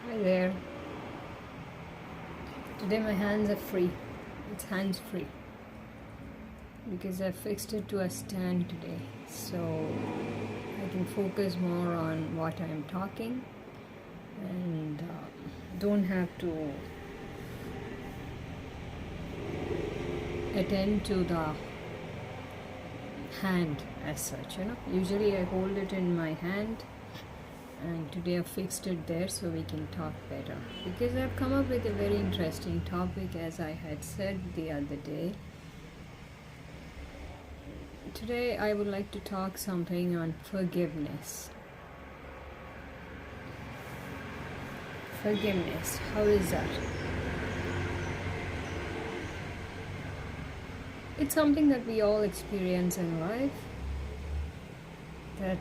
Hi there. Today my hands are free. It's hands free because I fixed it to a stand today, so I can focus more on what I'm talking and don't have to attend to the hand as such. Usually I hold it in my hand, and today I fixed it there so we can talk better, because I've come up with a very interesting topic, as I had said the other day. Today I would like to talk something on forgiveness. Forgiveness, how is that? It's something that we all experience in life, that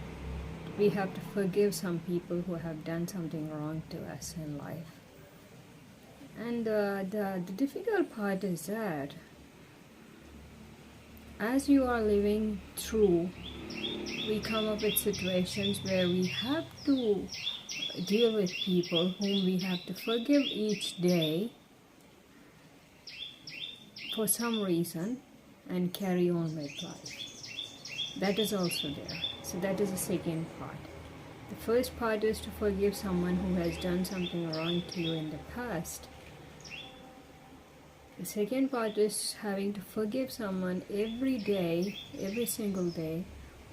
we have to forgive some people who have done something wrong to us in life. And the difficult part is that as you are living through, we come up with situations where we have to deal with people whom we have to forgive each day for some reason and carry on with life. That is also there. So that is the second part. The first part is to forgive someone who has done something wrong to you in the past. The second part is having to forgive someone every day, every single day,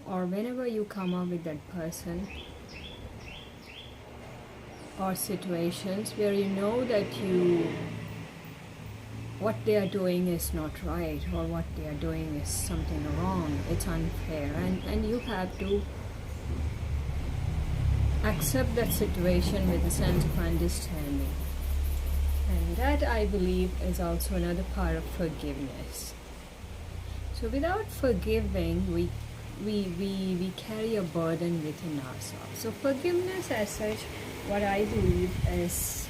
or whenever you come up with that person or situations where you know that what they are doing is not right, or what they are doing is something wrong, it's unfair, and you have to accept that situation with a sense of understanding. And that, I believe, is also another part of forgiveness. So without forgiving, we carry a burden within ourselves. So forgiveness as such, what I believe is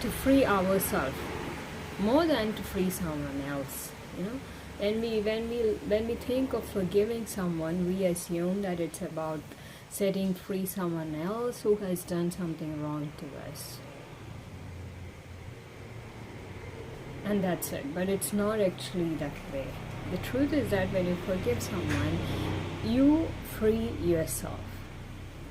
to free ourselves more than to free someone else. When we think of forgiving someone, we assume that it's about setting free someone else who has done something wrong to us, and that's it. But it's not actually that way. The truth is that when you forgive someone, you free yourself.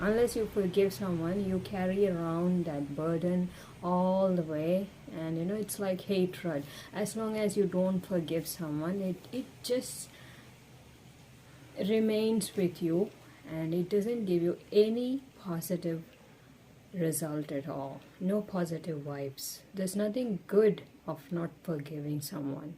Unless you forgive someone, you carry around that burden all the way, and it's like hatred. As long as you don't forgive someone, it just remains with you, and it doesn't give you any positive result at all. No positive vibes. There's nothing good of not forgiving someone.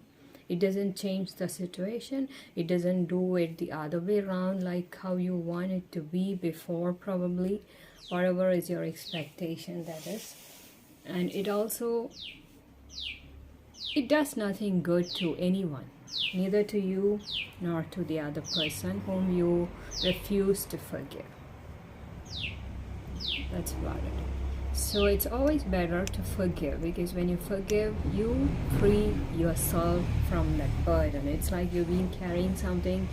It doesn't change the situation. It doesn't do it the other way around, like how you want it to be before, probably. Whatever is your expectation, that is. And it does nothing good to anyone, neither to you nor to the other person whom you refuse to forgive. That's about it. So it's always better to forgive, because when you forgive, you free yourself from that burden. It's like you've been carrying something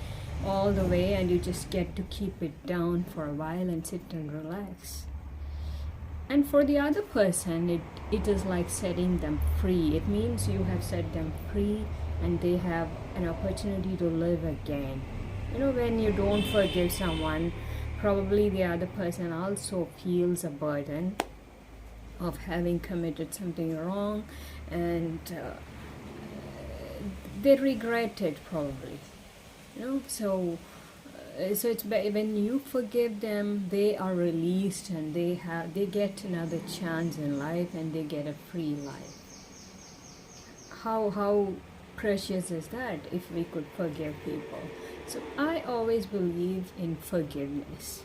all the way, and you just get to keep it down for a while and sit and relax. And for the other person, it is like setting them free. It means you have set them free, and they have an opportunity to live again. When you don't forgive someone, probably the other person also feels a burden of having committed something wrong, and they regret it, probably. So it's when you forgive them, they are released, and they get another chance in life, and they get a free life. How precious is that, if we could forgive people? So I always believe in forgiveness.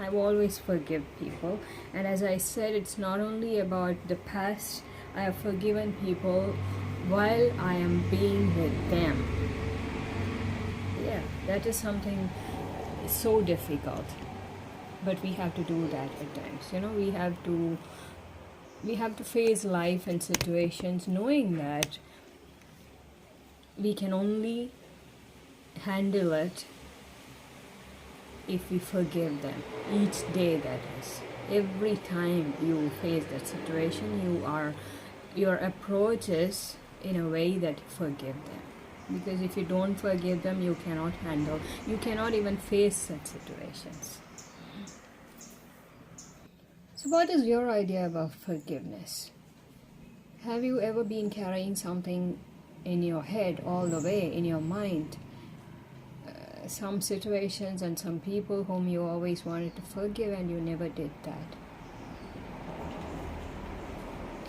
I always forgive people, and as I said, it's not only about the past. I have forgiven people while I am being with them. Yeah, that is something so difficult, but we have to do that at times. We have to face life and situations knowing that we can only handle it if we forgive them each day. That is, every time you face that situation, your approach is in a way that you forgive them. Because if you don't forgive them, you cannot even face such situations. So what is your idea about forgiveness? Have you ever been carrying something in your head all the way, in your mind? Some situations and some people whom you always wanted to forgive and you never did that.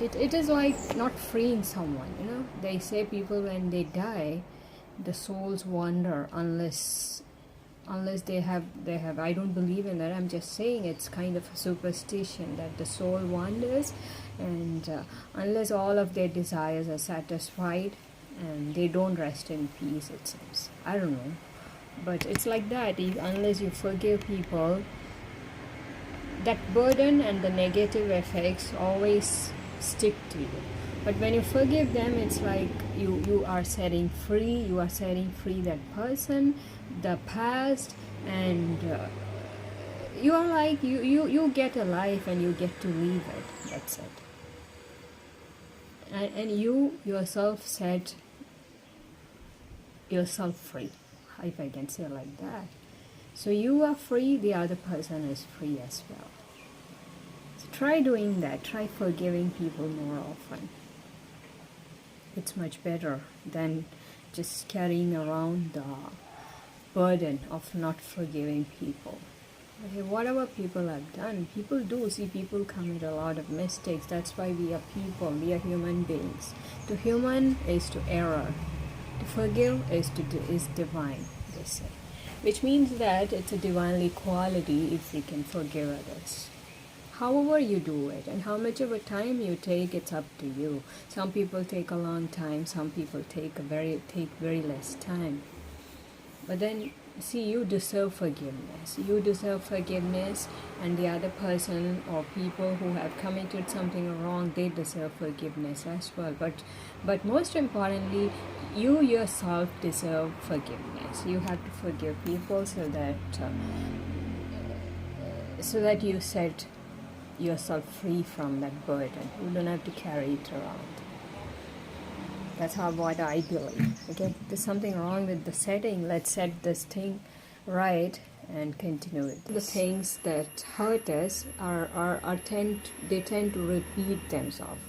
It is like not freeing someone, They say people when they die, the souls wander unless they have I don't believe in that. I'm just saying it's kind of a superstition that the soul wanders, and unless all of their desires are satisfied, and they don't rest in peace, it seems. I don't know, but it's like that. Unless you forgive people, that burden and the negative effects always stick to you. But when you forgive them, it's like you are setting free that person, the past, and you are like you get a life and you get to live it. That's it. And you yourself set yourself free, if I can say like that. So you are free, the other person is free as well. So try doing that. Try forgiving people more often. It's much better than just carrying around the burden of not forgiving people. Okay, whatever people have done, people commit a lot of mistakes. That's why we are people, we are human beings. To human is to error. To forgive is divine, they say. Which means that it's a divinely quality if we can forgive others. However you do it and how much of a time you take, it's up to you. Some people take a long time, some people take very less time. But then, see, you deserve forgiveness. You deserve forgiveness, and the other person or people who have committed something wrong, they deserve forgiveness as well. But most importantly, you yourself deserve forgiveness. You have to forgive people so that you set yourself free from that burden. You don't have to carry it around. That's what I believe. Okay, there's something wrong with the setting. Let's set this thing right and continue it. The things that hurt us tend to repeat themselves,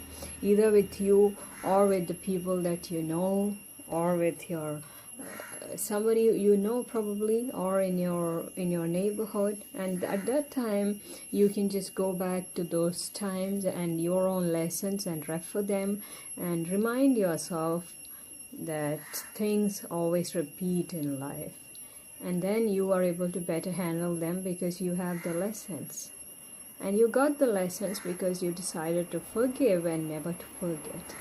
either with you or with the people that you know, or with your somebody you know probably, or in your neighborhood. And at that time you can just go back to those times and your own lessons and refer them and remind yourself that things always repeat in life, and then you are able to better handle them because you have the lessons, and you got the lessons because you decided to forgive and never to forget.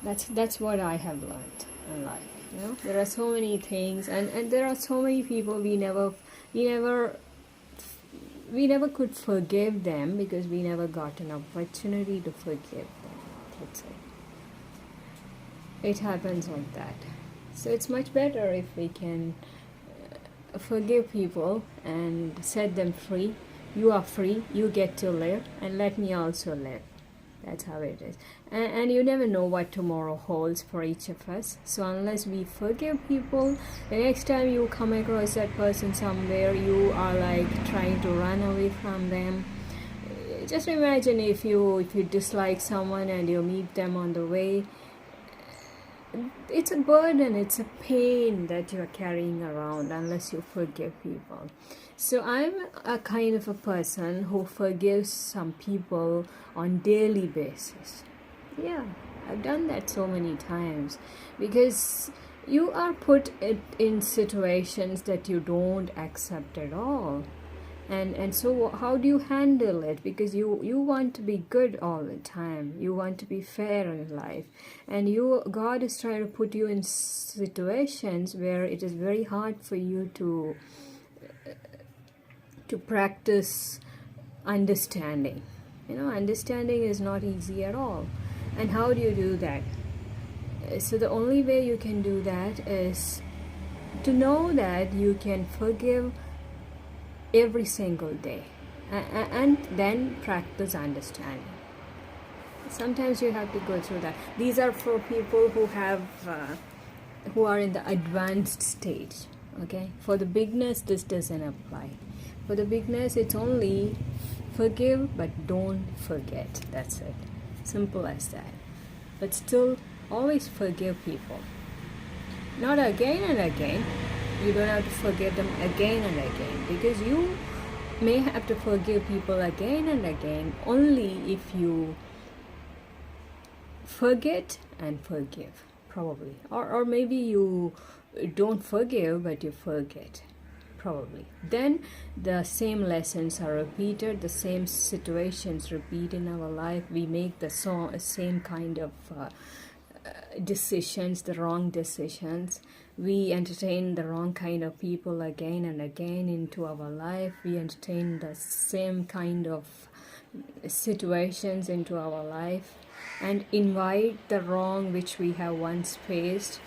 That's what I have learned in life. There are so many things, and there are so many people we never could forgive them because we never got an opportunity to forgive them. Let's say it happens like that. So it's much better if we can forgive people and set them free. You are free, you get to live, and let me also live. That's how it is. And you never know what tomorrow holds for each of us. So unless we forgive people, the next time you come across that person somewhere, you are like trying to run away from them. Just imagine if you dislike someone and you meet them on the way. It's a burden, it's a pain that you're carrying around unless you forgive people. So I'm a kind of a person who forgives some people on daily basis. Yeah, I've done that so many times because you are put in situations that you don't accept at all. And so how do you handle it? Because you want to be good all the time. You want to be fair in life. And God is trying to put you in situations where it is very hard for you to practice understanding. Understanding is not easy at all. And how do you do that? So the only way you can do that is to know that you can forgive every single day, and then practice understanding. Sometimes you have to go through that. These are for people who are in the advanced stage. Okay, for the beginners this doesn't apply. For the beginners it's only forgive but don't forget. That's it, simple as that. But still always forgive people, not again and again. You don't have to forgive them again and again, because you may have to forgive people again and again only if you forget and forgive, probably. Or maybe you don't forgive but you forget, probably. Then the same lessons are repeated, the same situations repeat in our life. We make the same kind of decisions, the wrong decisions. We entertain the wrong kind of people again and again into our life. We entertain the same kind of situations into our life and invite the wrong which we have once faced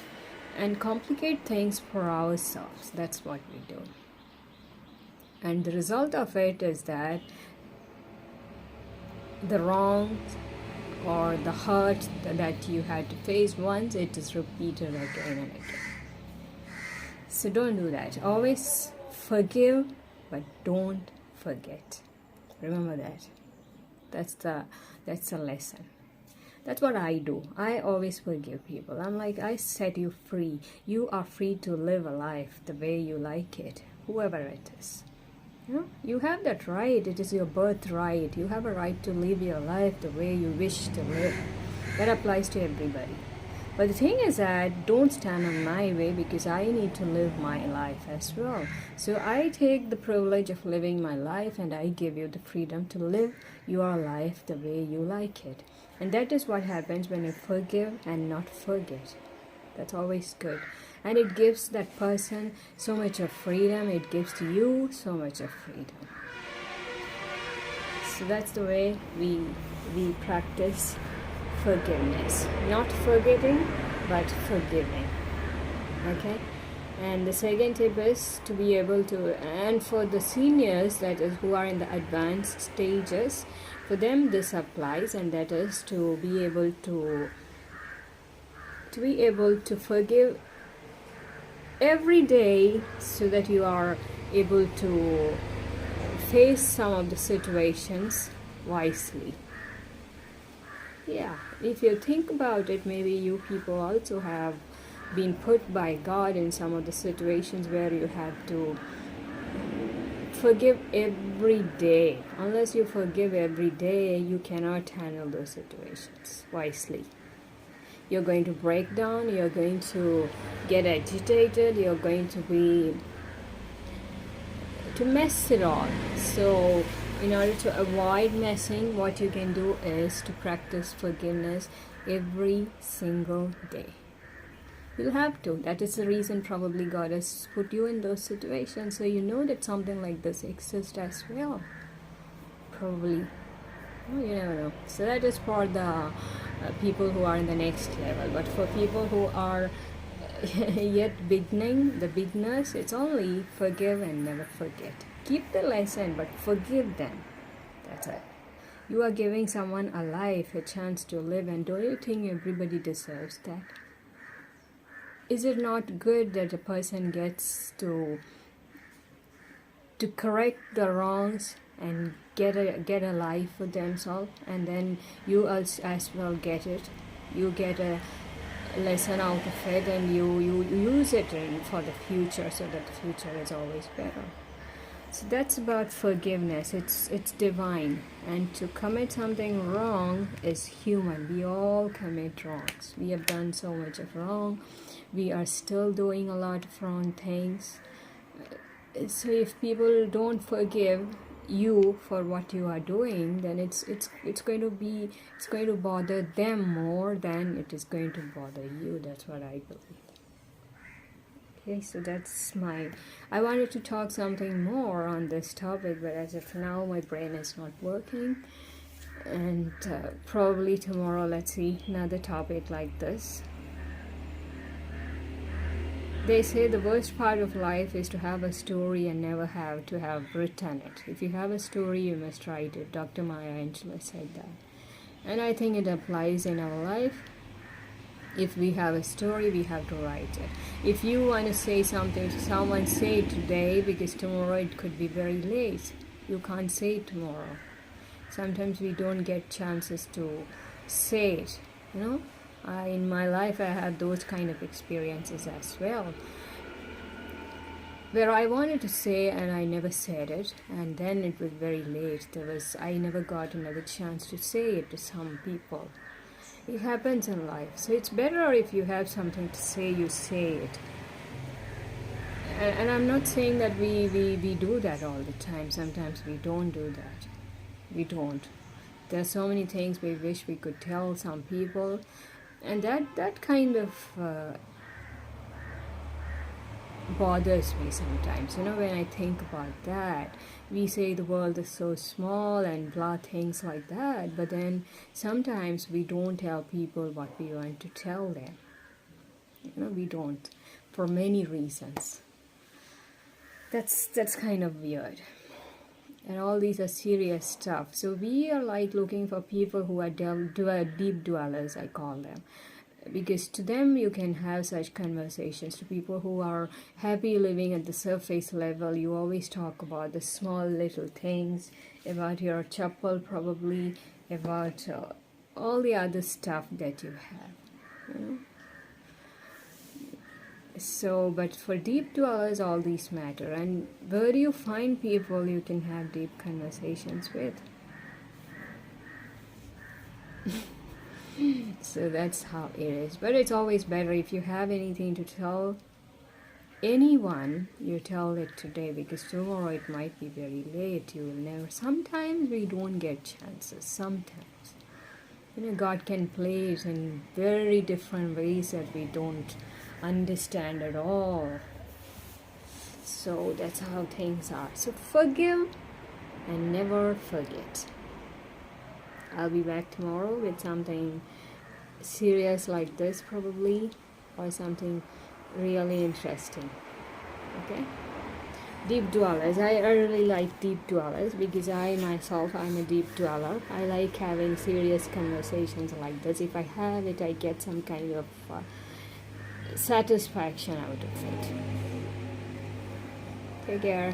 and complicate things for ourselves. That's what we do. And the result of it is that the wrong or the hurt that you had to face once, it is repeated again and again. So don't do that. Always forgive, but don't forget. Remember that. That's the lesson. That's what I do. I always forgive people. I'm like, I set you free. You are free to live a life the way you like it, whoever it is. You have that right. It is your birthright. You have a right to live your life the way you wish to live. That applies to everybody. But the thing is that don't stand on my way, because I need to live my life as well. So I take the privilege of living my life and I give you the freedom to live your life the way you like it. And that is what happens when you forgive and not forget. That's always good. And it gives that person so much of freedom. It gives to you so much of freedom. So that's the way we practice forgiveness. Not forgetting, but forgiving. Okay? And the second tip is to be able to, and for the seniors, that is, who are in the advanced stages, for them this applies, and that is to be able to forgive every day, so that you are able to face some of the situations wisely. Yeah, if you think about it, maybe you people also have been put by God in some of the situations where you have to forgive every day. Unless you forgive every day, you cannot handle those situations wisely. You're going to break down, you're going to get agitated, you're going to mess it all. So in order to avoid messing, what you can do is to practice forgiveness every single day. You'll have to. That is the reason probably God has put you in those situations, so you know that something like this exists as well. Probably. You never know. So that is for the people who are in the next level. But for people who are yet beginning, the beginners, it's only forgive and never forget. Keep the lesson, but forgive them. That's it. You are giving someone a life, a chance to live, and don't you think everybody deserves that? Is it not good that a person gets to correct the wrongs and get a life for themselves, and then you as well get it? You get a lesson out of it, and you use it for the future, so that the future is always better. So that's about forgiveness. It's divine, and to commit something wrong is human. We all commit wrongs. We have done so much of wrong. We are still doing a lot of wrong things. So if people don't forgive you for what you are doing, then it's going to bother them more than it is going to bother you. That's what I believe. Okay, so I wanted to talk something more on this topic, but as of now my brain is not working, and probably tomorrow let's see another topic like this. They say the worst part of life is to have a story and never have to have written it. If you have a story, you must write it. Dr. Maya Angelou said that. And I think it applies in our life. If we have a story, we have to write it. If you want to say something to someone, say it today, because tomorrow it could be very late. You can't say it tomorrow. Sometimes we don't get chances to say it, you know. In my life, I had those kind of experiences as well, where I wanted to say and I never said it, and then it was very late. I never got another chance to say it to some people. It happens in life. So it's better if you have something to say, you say it. And I'm not saying that we do that all the time. Sometimes we don't do that. We don't. There are so many things we wish we could tell some people. And that kind of bothers me sometimes. You know, when I think about that, we say the world is so small and blah, things like that, but then sometimes we don't tell people what we want to tell them. You know, we don't, for many reasons. That's kind of weird. And all these are serious stuff. So we are like looking for people who are deep dwellers, I call them. Because to them you can have such conversations. To people who are happy living at the surface level, you always talk about the small little things, about your chapel probably, about all the other stuff that you have, you know. So, but for deep dwellers, all these matter. And where do you find people you can have deep conversations with? So that's how it is. But it's always better if you have anything to tell anyone, you tell it today, because tomorrow it might be very late. You will never. Sometimes we don't get chances. Sometimes, you know, God can play it in very different ways that we don't understand at all. So that's how things are. So forgive and never forget. I'll be back tomorrow with something serious like this probably, or something really interesting. Okay? Deep dwellers. I really like deep dwellers because I myself, I'm a deep dweller. I like having serious conversations like this. If I have it, I get some kind of satisfaction out of it. Take care.